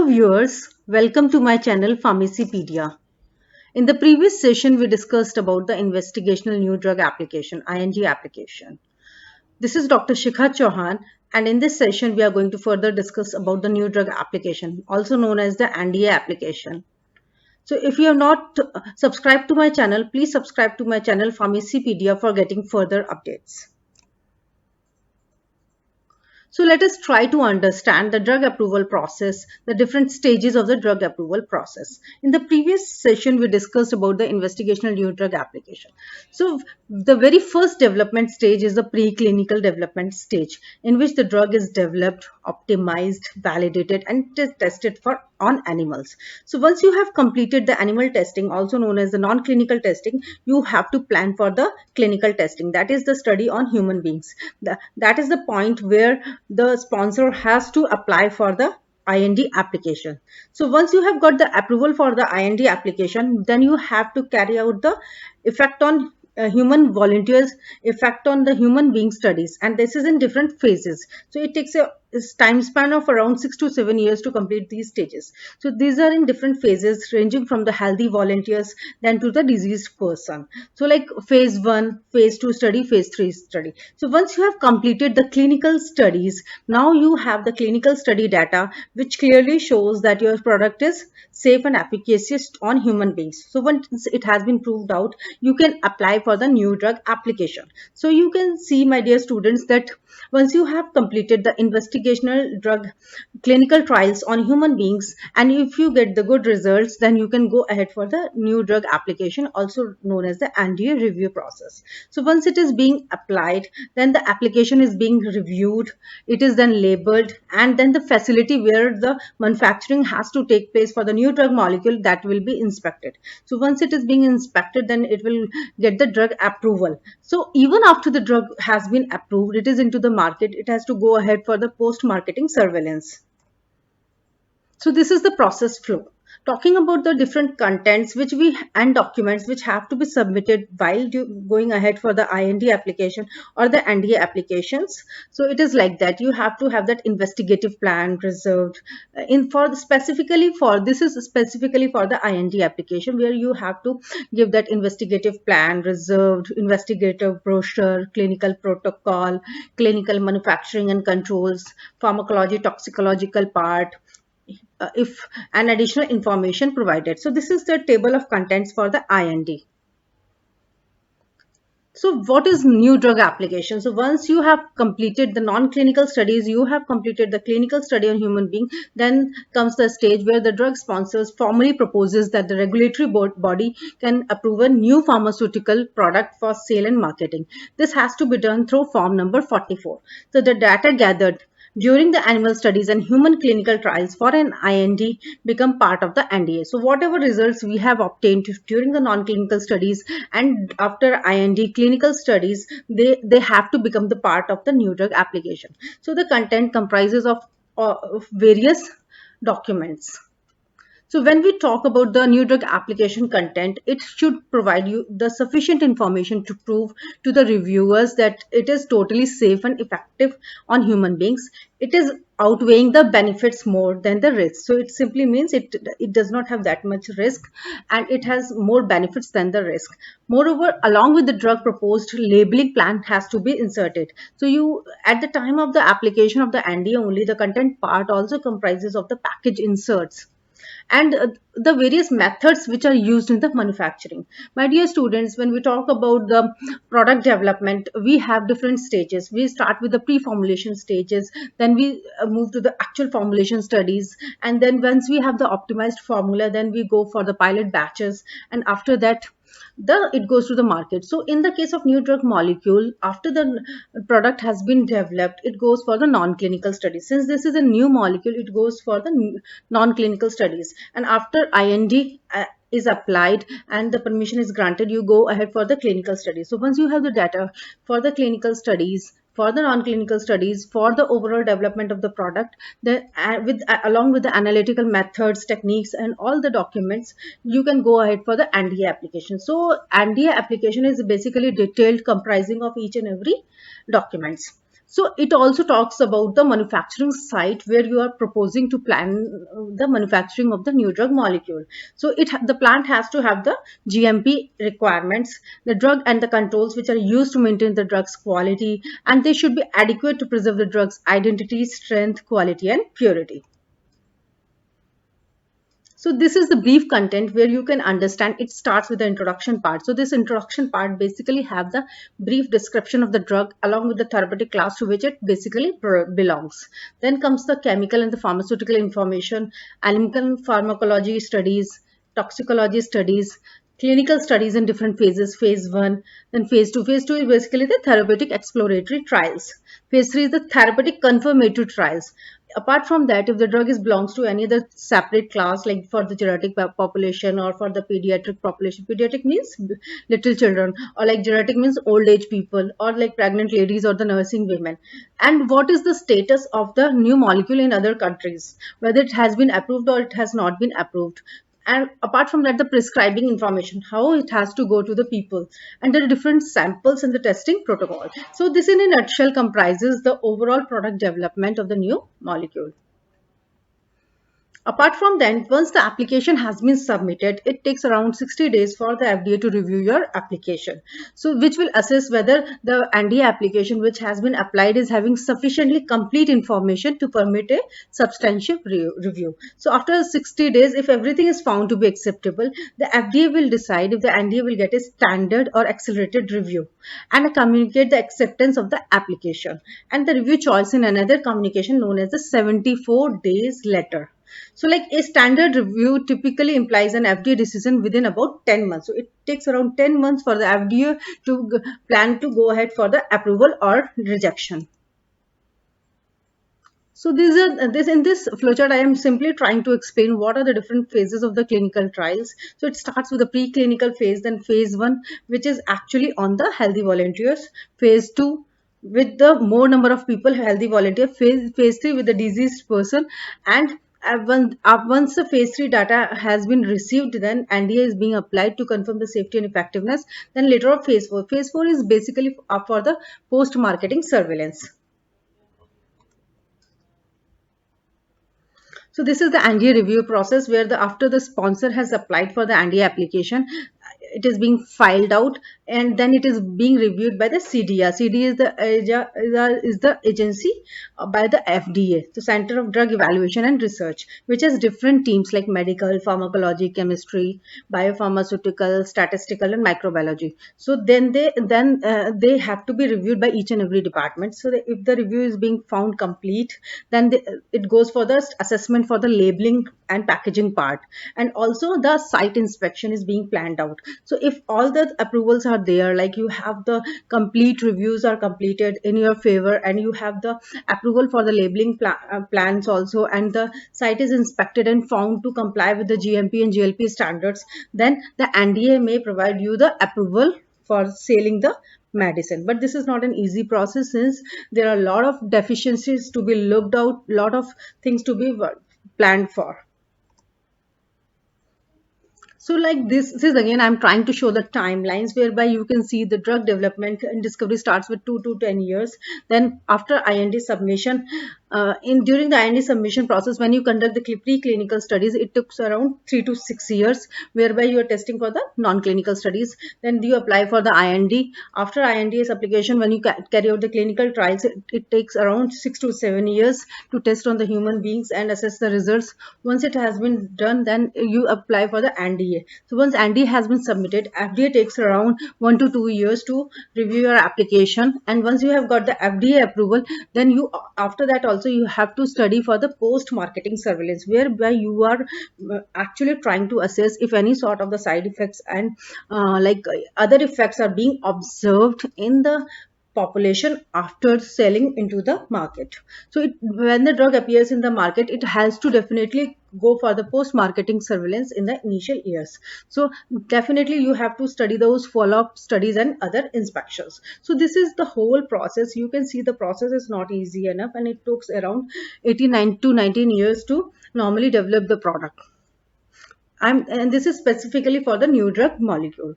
Hello viewers, welcome to my channel Pharmacypedia. In the previous session, we discussed about the investigational new drug application, IND application. This is Dr. Shikha Chauhan, and in this session, we are going to further discuss about the new drug application, also known as the NDA application. So if you have not subscribed to my channel, please subscribe to my channel Pharmacypedia for getting further updates. So let us try to understand the drug approval process, the different stages of the drug approval process. In the previous session, we discussed about the investigational new drug application. So the very first development stage is the preclinical development stage, in which the drug is developed, optimized, validated, and tested on animals. So once you have completed the animal testing, also known as the non-clinical testing, you have to plan for the clinical testing. That is the study on human beings. That is the point where the sponsor has to apply for the IND application. So once you have got the approval for the IND application, then you have to carry out the effect on human volunteers, effect on the human being studies, and this is in different phases. So it takes a time span of around 6 to 7 years to complete these stages. So these are in different phases, ranging from the healthy volunteers then to the diseased person. So like phase 1, phase 2 study, phase 3 study. So once you have completed the clinical studies, now you have the clinical study data which clearly shows that your product is safe and efficacious on human beings. So once it has been proved out, you can apply for the new drug application. So you can see, my dear students, that once you have completed the investigational drug clinical trials on human beings, and if you get the good results, then you can go ahead for the new drug application, also known as the NDA review process. So once it is being applied, then the application is being reviewed, it is then labeled, and then the facility where the manufacturing has to take place for the new drug molecule, that will be inspected. So once it is being inspected, then it will get the drug approval. So even after the drug has been approved, it is into the market, it has to go ahead for the post-marketing surveillance. So this is the process flow. Talking about the different contents and documents which have to be submitted while going ahead for the IND application or the NDA applications. So it is like that. You have to have that investigative plan reserved specifically for the IND application, where you have to give that investigative plan reserved, investigative brochure, clinical protocol, clinical manufacturing and controls, pharmacology, toxicological part, if an additional information provided. So this is the table of contents for the IND. So what is new drug application? So once you have completed the non-clinical studies, you have completed the clinical study on human being, then comes the stage where the drug sponsors formally proposes that the regulatory body can approve a new pharmaceutical product for sale and marketing. This has to be done through form number 44. So the data gathered during the animal studies and human clinical trials for an IND become part of the NDA. So whatever results we have obtained during the non-clinical studies and after IND clinical studies, they have to become the part of the new drug application. So the content comprises of various documents. So when we talk about the new drug application content, it should provide you the sufficient information to prove to the reviewers that it is totally safe and effective on human beings. It is outweighing the benefits more than the risks. So it simply means it does not have that much risk, and it has more benefits than the risk. Moreover, along with the drug, proposed labeling plan has to be inserted. So you, at the time of the application of the NDA only, the content part also comprises of the package inserts and the various methods which are used in the manufacturing. My dear students, when we talk about the product development, we have different stages. We start with the pre-formulation stages, then we move to the actual formulation studies, and then once we have the optimized formula, then we go for the pilot batches, and after that it goes to the market. So in the case of new drug molecule, after the product has been developed, it goes for the non-clinical studies. Since this is a new molecule, it goes for the non-clinical studies, and after IND is applied and the permission is granted, you go ahead for the clinical studies. So once you have the data for the clinical studies, for the non-clinical studies, for the overall development of the product, along with the analytical methods, techniques, and all the documents, you can go ahead for the NDA application. So NDA application is basically detailed, comprising of each and every documents. So it also talks about the manufacturing site where you are proposing to plan the manufacturing of the new drug molecule. So the plant has to have the GMP requirements, the drug and the controls which are used to maintain the drug's quality, and they should be adequate to preserve the drug's identity, strength, quality, and purity. So this is the brief content where you can understand. It starts with the introduction part. So this introduction part basically have the brief description of the drug along with the therapeutic class to which it basically belongs. Then comes the chemical and the pharmaceutical information, animal pharmacology studies, toxicology studies, clinical studies in different phases, phase 1, then phase 2. Phase 2 is basically the therapeutic exploratory trials. Phase 3 is the therapeutic confirmatory trials. Apart from that, if the drug is belongs to any other separate class, like for the geriatric population or for the pediatric population, pediatric means little children, or like geriatric means old age people, or like pregnant ladies or the nursing women. And what is the status of the new molecule in other countries, whether it has been approved or it has not been approved. And apart from that, the prescribing information, how it has to go to the people, and the different samples and the testing protocol. So this in a nutshell comprises the overall product development of the new molecule. Apart from that, once the application has been submitted, it takes around 60 days for the FDA to review your application. So which will assess whether the NDA application which has been applied is having sufficiently complete information to permit a substantial review. So after 60 days, if everything is found to be acceptable, the FDA will decide if the NDA will get a standard or accelerated review and communicate the acceptance of the application and the review choice in another communication known as the 74 days letter. So like a standard review typically implies an FDA decision within about 10 months. So it takes around 10 months for the FDA to plan to go ahead for the approval or rejection. So in this flowchart, I am simply trying to explain what are the different phases of the clinical trials. So it starts with the preclinical phase, then phase 1, which is actually on the healthy volunteers, phase 2 with the more number of people, healthy volunteer, phase 3 with the diseased person, and once the phase 3 data has been received, then NDA is being applied to confirm the safety and effectiveness. Then later on phase 4. Phase 4 is basically for the post-marketing surveillance. So this is the NDA review process where after the sponsor has applied for the NDA application, it is being filed out and then it is being reviewed by the CDR. CDR is the agency by the FDA, the Center of Drug Evaluation and Research, which has different teams like medical, pharmacology, chemistry, biopharmaceutical, statistical, and microbiology. So then they have to be reviewed by each and every department. So if the review is being found complete, then it goes for the assessment for the labeling and packaging part, and also the site inspection is being planned out. So if all the approvals are there, like you have the complete reviews are completed in your favor and you have the approval for the labeling plans also, and the site is inspected and found to comply with the GMP and GLP standards, then the NDA may provide you the approval for selling the medicine. But this is not an easy process since there are a lot of deficiencies to be looked out, lot of things to be planned for. So like this is again, I'm trying to show the timelines whereby you can see the drug development and discovery starts with 2 to 10 years. Then after IND submission, during the IND submission process, when you conduct the preclinical studies, it took around 3 to 6 years, whereby you are testing for the non-clinical studies. Then you apply for the IND. After IND's application, when you carry out the clinical trials, it takes around 6 to 7 years to test on the human beings and assess the results. Once it has been done, then you apply for the NDA. So once NDA has been submitted, FDA takes around 1 to 2 years to review your application. And once you have got the FDA approval, then you after that also you have to study for the post-marketing surveillance, whereby you are actually trying to assess if any sort of the side effects and other effects are being observed in the population after selling into the market. So when the drug appears in the market, it has to definitely go for the post-marketing surveillance in the initial years. So definitely you have to study those follow-up studies and other inspections. So this is the whole process. You can see the process is not easy enough, and it took around 89 to 19 years to normally develop the product. And this is specifically for the new drug molecule.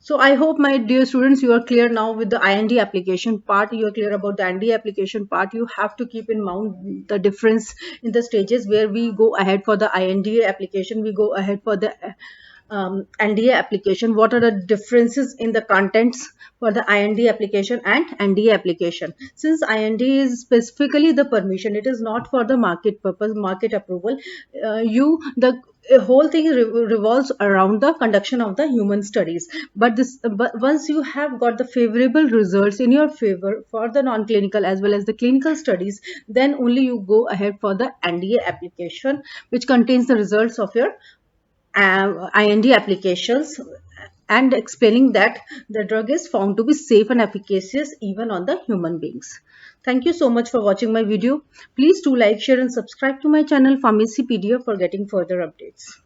So I hope, my dear students, you are clear now with the IND application part. You are clear about the NDA application part. You have to keep in mind the difference in the stages where we go ahead for the INDA application, we go ahead for the NDA application. What are the differences in the contents for the IND application and NDA application? Since IND is specifically the permission, it is not for the market purpose, market approval. The whole thing revolves around the conduction of the human studies. But once you have got the favorable results in your favor for the non-clinical as well as the clinical studies, then only you go ahead for the NDA application, which contains the results of your IND applications, and explaining that the drug is found to be safe and efficacious even on the human beings. Thank you so much for watching my video. Please do like, share and subscribe to my channel Pharmacypedia for getting further updates.